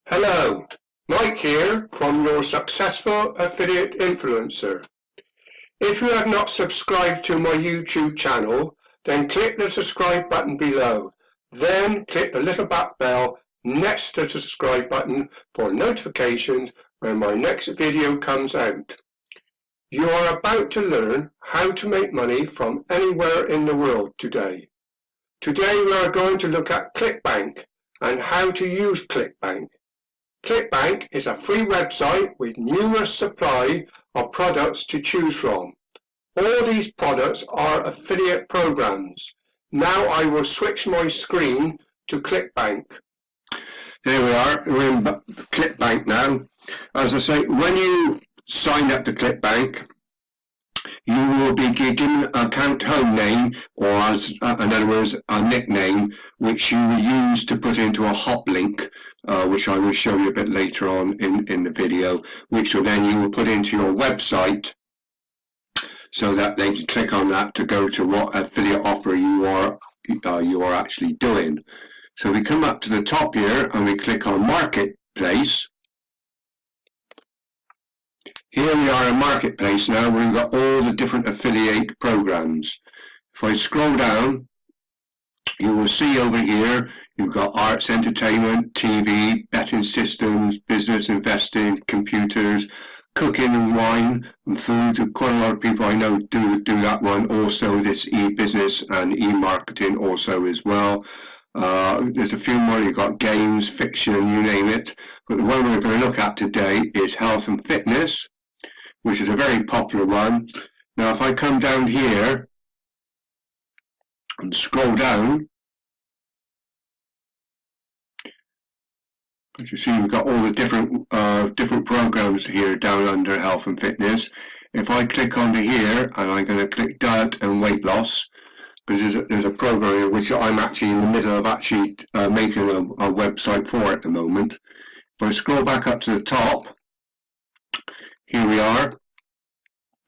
Hello, Mike here from your Successful Affiliate Influencer. If you have not subscribed to my YouTube channel, then click the subscribe button below. Then click the little black bell next to the subscribe button for notifications when my next video comes out. You are about to learn how to make money from anywhere in the world today. Today we are going to look at Clickbank and how to use Clickbank. Clickbank is a free website with numerous supply of products to choose from. All these products are affiliate programs. Now I will switch my screen to Clickbank. Here we are, we're in Clickbank now. As I say, when you sign up to Clickbank, you will be given an account home name, or as in other words, a nickname, which you will use to put into a hot link, which I will show you a bit later on in the video, which will then you will put into your website, so that they can click on that to go to what affiliate offer you are actually doing. So we come up to the top here and we click on Marketplace. Here we are in Marketplace now, where we've got all the different affiliate programs. If I scroll down, you will see over here, you've got arts, entertainment, TV, betting systems, business, investing, computers, cooking and wine and food. Quite a lot of people I know do that one. Also this e-business and e-marketing also as well. There's a few more. You've got games, fiction, you name it. But the one we're going to look at today is health and fitness, which is a very popular one. Now if I come down here and scroll down, as you see, we've got all the different programs here down under health and fitness. If I click onto here, and I'm going to click diet and weight loss, because there's a program here which I'm actually in the middle of actually making a website for at the moment. If I scroll back up to the top, here we are.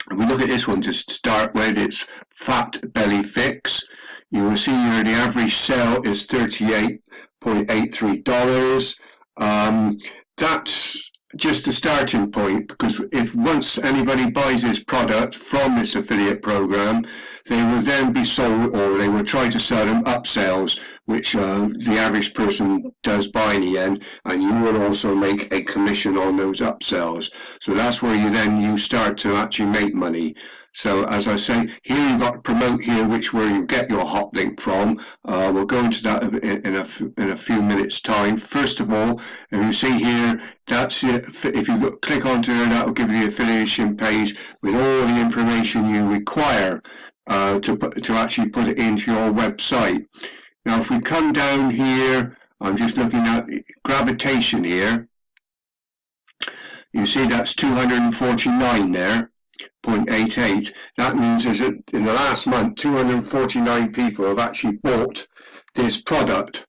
And we look at this one to start with. It's Fat Belly Fix. You will see here the average sale is $38.83. That's just a starting point, because if once anybody buys this product from this affiliate program, they will then be sold, or they will try to sell them upsells, which the average person does buy in the end, and you will also make a commission on those upsells. So that's where you start to actually make money. So as I say, here you've got to promote here, where you get your hot link from. We'll go into that in a few minutes time. First of all, if you see here, that's it. If you click onto it, that will give you the affiliation page with all the information you require to actually put it into your website. Now if we come down here, I'm just looking at gravitation here. You see that's 249 there. 0.88. That means is that in the last month 249 people have actually bought this product,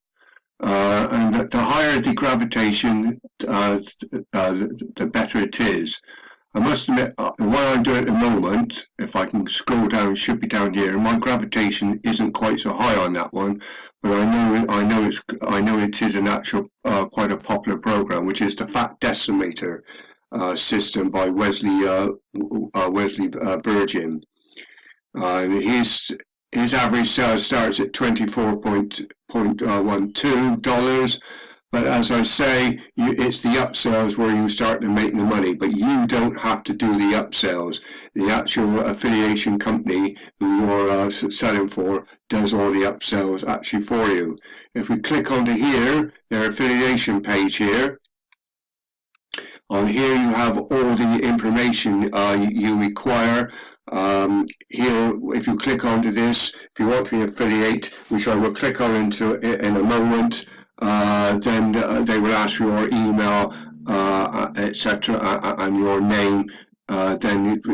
and that the higher the gravitation, the better it is. I must admit, what I'm doing at the moment, if I can scroll down, should be down here. My gravitation isn't quite so high on that one, but I know it is an actual quite a popular program, which is the Fat Decimator system by Wesley Virgin. His average sales starts at $24.12, but as I say, it's the upsells where you start to make the money, but you don't have to do the upsells. The actual affiliation company who you're selling for does all the upsells actually for you. If we click onto here, their affiliation page here, on here you have all the information you require. Here, if you click onto this, if you want to be an affiliate, which I will click on into in a moment, then they will ask for your email, etc., and your name.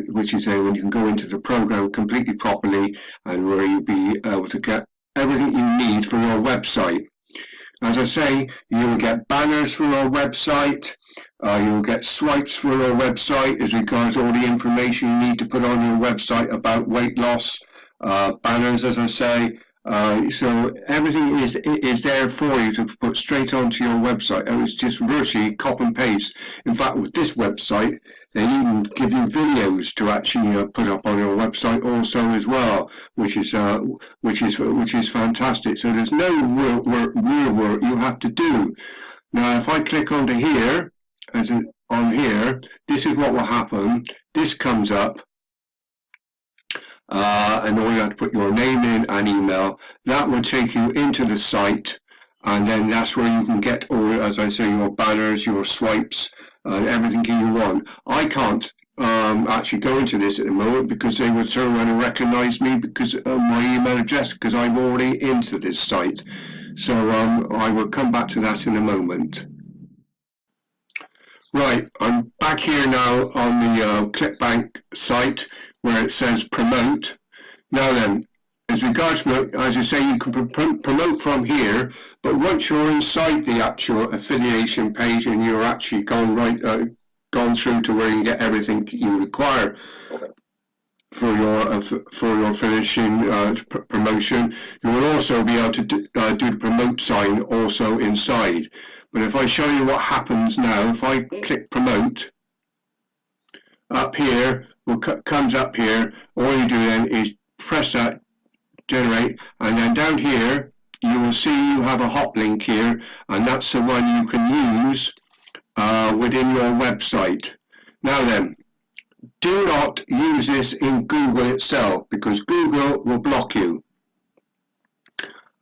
Which is when you can go into the program completely properly, and where you'll be able to get everything you need for your website. As I say, you will get banners for your website. You'll get swipes for your website as regards all the information you need to put on your website about weight loss. Banners, as I say, So everything is there for you to put straight onto your website, and it's just virtually copy and paste. In fact, with this website, they even give you videos to actually put up on your website also as well, which is fantastic. So there's no real work you have to do. Now, if I click onto here, on here, this is what will happen. This comes up. And all you have to put your name in and email. That will take you into the site, and then that's where you can get all, as I say, your banners, your swipes, everything you want. I can't actually go into this at the moment because they would turn around and recognise me because of my email address, because I'm already into this site. So I will come back to that in a moment. Right, I'm back here now on the Clickbank site where it says promote. Now then, as regards to, as you say, you can promote from here, but once you're inside the actual affiliation page and you're actually gone through to where you get everything you require for your finishing promotion, you will also be able to do the promote sign also inside. But if I show you what happens now, if I click promote, up here, comes up here, all you do then is press that, generate, and then down here, you will see you have a hot link here, and that's the one you can use within your website. Now then, do not use this in Google itself, because Google will block you.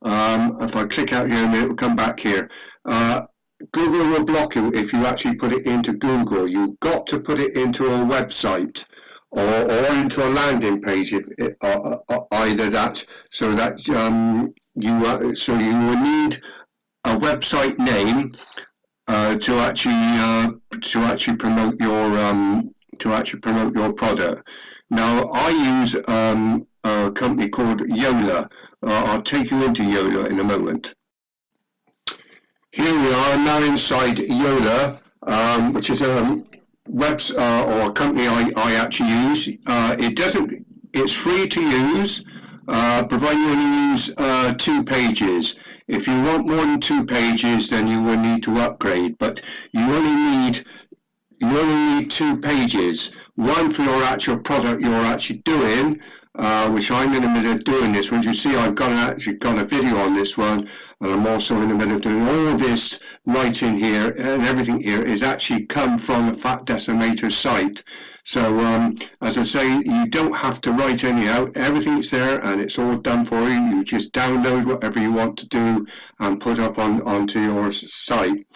If I click out here, it will come back here. Google will block you if you actually put it into Google. You've got to put it into a website or into a landing page, either that, so that you will need a website name to actually promote your product. Now I use a company called Yola. I'll take you into Yola in a moment. Here we are now inside Yola, which is a or a company I actually use. It's free to use, provided you only use 2 pages. If you want more than 2 pages, then you will need to upgrade. But you only need 2 pages. One for your actual product you're actually doing, which I'm in the middle of doing this one. You see, I've actually got a video on this one, and I'm also in the middle of doing all this writing here, and everything here is actually come from the Fat Decimator site. So as I say, you don't have to write any out. Everything's there, and it's all done for you. You just download whatever you want to do and put up onto your site.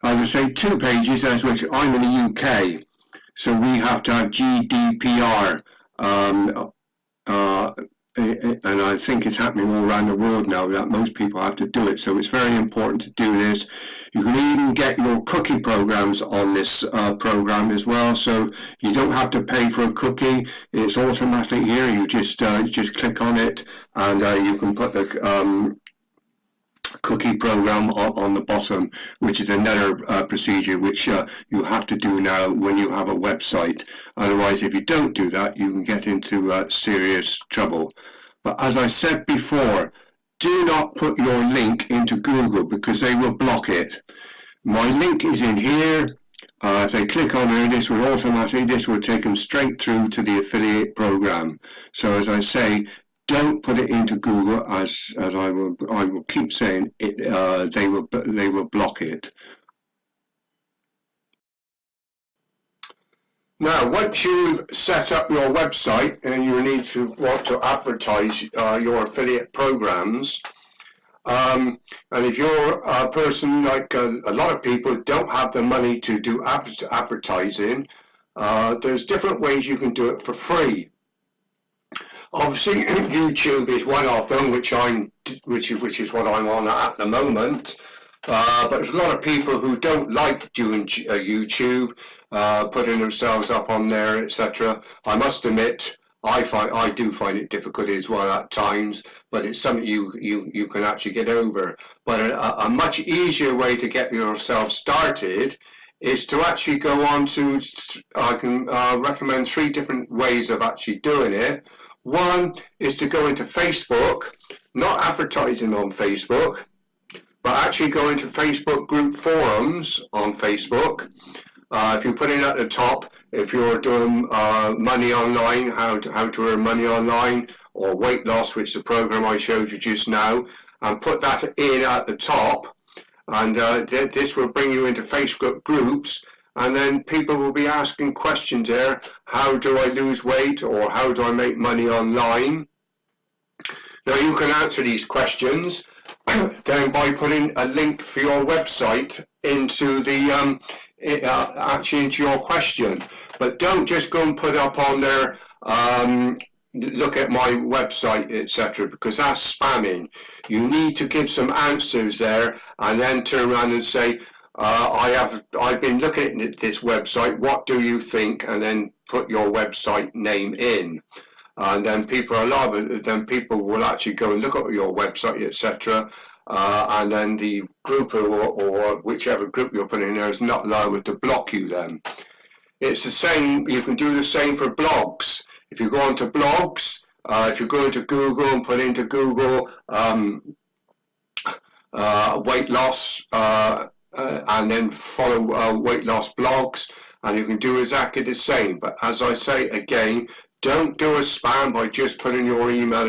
As I say, 2 pages, as which I'm in the UK, so we have to have GDPR. And I think it's happening all around the world now that most people have to do it, so it's very important to do this. You can even get your cookie programs on this program as well, so you don't have to pay for a cookie. It's automatic here. You just click on it, and you can put the cookie program on the bottom, which is another procedure which you have to do now when you have a website. Otherwise, if you don't do that, you can get into serious trouble. But as I said before, do not put your link into Google, because they will block it. My link is in here. If they click on it, this will take them straight through to the affiliate program. So as I say, don't put it into Google, as I will keep saying it. They will block it. Now, once you've set up your website and you want to advertise your affiliate programs, and if you're a person like a lot of people don't have the money to do advertising, there's different ways you can do it for free. Obviously, YouTube is one of them, which is what I'm on at the moment. But there's a lot of people who don't like doing YouTube, putting themselves up on there, etc. I must admit, I do find it difficult as well at times, but it's something you can actually get over. But a much easier way to get yourself started is to actually go on to, I can recommend 3 different ways of actually doing it. One is to go into Facebook, not advertising on Facebook, but actually going to Facebook group forums on Facebook. If you put it at the top, if you're doing money online, how to earn money online, or weight loss, which is the program I showed you just now, and put that in at the top, and this will bring you into Facebook groups, and then people will be asking questions there. How do I lose weight, or how do I make money online? Now you can answer these questions then by putting a link for your website into the actually into your question. But don't just go and put up on there look at my website, etc., because that's spamming. You need to give some answers there and then turn around and say, I've been looking at this website, what do you think? And then put your website name in. And then people will actually go and look at your website, etc. And then the group or whichever group you're putting in there is not liable to block you then. It's the same, you can do the same for blogs. If you go onto blogs, if you go into Google and put into Google weight loss and then follow weight loss blogs, and you can do exactly the same. But as I say again, don't do a spam by just putting your email,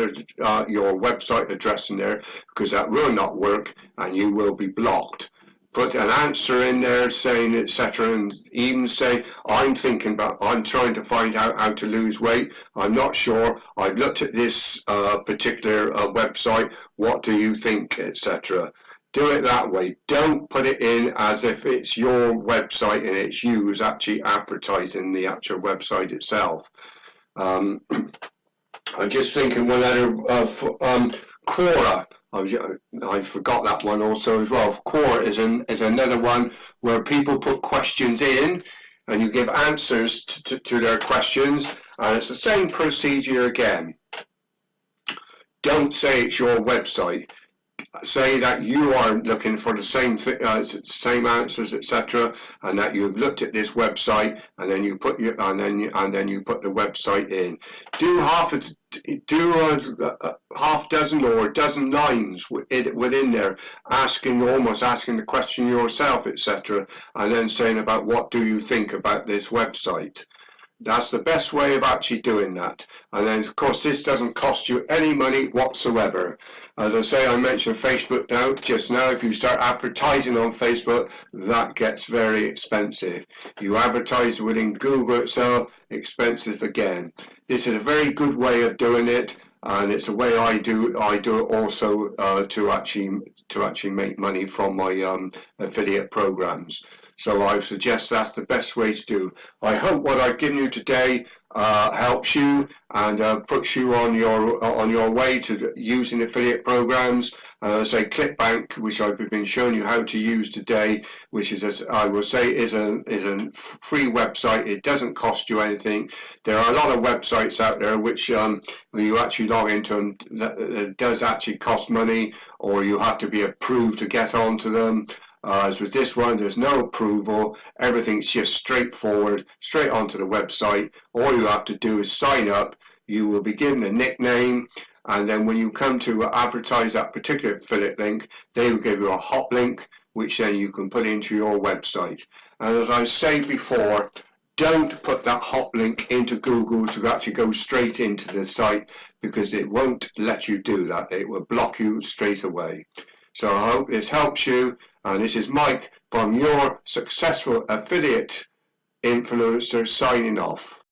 your website address in there, because that will not work and you will be blocked. Put an answer in there saying etc., and even say, I'm trying to find out how to lose weight. I'm not sure. I've looked at this particular website. What do you think, etc.? Do it that way. Don't put it in as if it's your website and it's you who's actually advertising the actual website itself. I'm just thinking one other Quora. I forgot that one also as well. Quora is another one where people put questions in and you give answers to their questions, and it's the same procedure again. Don't say it's your website. Say that you are looking for the same answers, etc., and that you've looked at this website, and then you put you put the website in. Do a half dozen or a dozen lines within there, almost asking the question yourself, etc., and then saying about what do you think about this website. That's the best way of actually doing that. And then, of course, this doesn't cost you any money whatsoever. As I say, I mentioned Facebook just now. If you start advertising on Facebook, that gets very expensive. You advertise within Google itself, expensive again. This is a very good way of doing it, and it's a way I do it also to actually make money from my affiliate programs. So I suggest that's the best way to do. I hope what I've given you today helps you and puts you on your way to using affiliate programs. Say Clickbank, which I've been showing you how to use today, which is, as I will say, is a free website. It doesn't cost you anything. There are a lot of websites out there which when you actually log into them, that does actually cost money, or you have to be approved to get onto them. As with this one, there's no approval. Everything's just straightforward, straight onto the website. All you have to do is sign up. You will be given a nickname, and then when you come to advertise that particular affiliate link, they will give you a hot link, which then you can put into your website. And as I said before, don't put that hot link into Google to actually go straight into the site, because it won't let you do that. It will block you straight away. So I hope this helps you. And this is Mike from Your Successful Affiliate Influencer signing off.